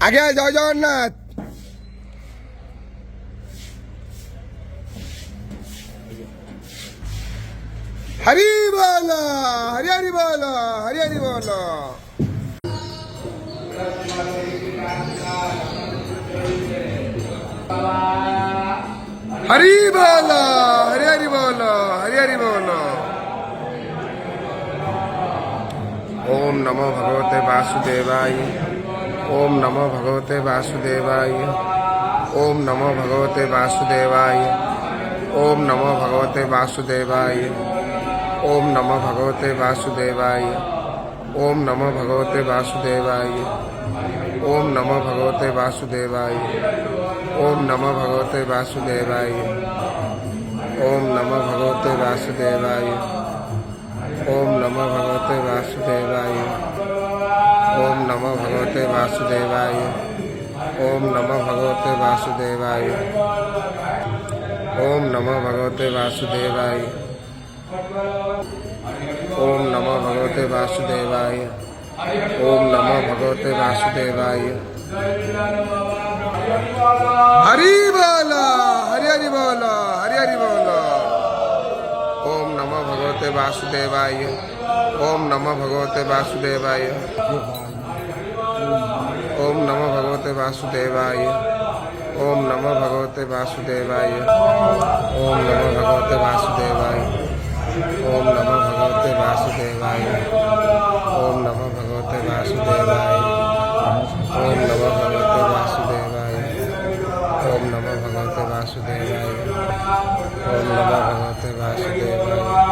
আগে জয় জগন্নাথ। হরি বল, হরি হরি বল, হরি হরি বল। হরি বল, হরি হরি বল, হরি হরি বল। ओम नमो भगवते वासुदेवाय। ओम नमो भगवते वासुदेवाय। ओम नमो भगवते वासुदेवाय। ओम नमो भगवते वासुदेवाय। ओम नमो भगवते वासुदेवाय। ओम नमो भगवते वासुदेवाय। ओम नमो भगवते वासुदेवाय। ओम नमो भगवते वासुदेवाय। ओम नमो भगवते वासुदेवाय। ओम नमो भगवते वासुदेवाय। ओम नमो भगवते वासुदेवाय। ओम नमो भगवते वासुदेवाय। ओम नमो भगवते वासुदेवाय। ओम नमो भगवते वासुदेवाय। ओम नमो भगवते वासुदेवाय। हरि बोल, हरि हरि बोल, हरि हरि बोल। ओम नमो भगवते वासुदेवाय। ओम नमो भगवते वासुदेवाय। ओम नमो भगवते वासुदेवाय। ओम नमो भगवते वासुदेवाय। ओम नमो भगवते वासुदेवाय। ओम नमो भगवते वासुदेवाय। ओम नमो भगवते वासुदेवाय। ओम नमो भगवते वासुदेवाय। ओम नमो भगवते वासुदेवाय। ओम नमो भगवते वासुदेवाय।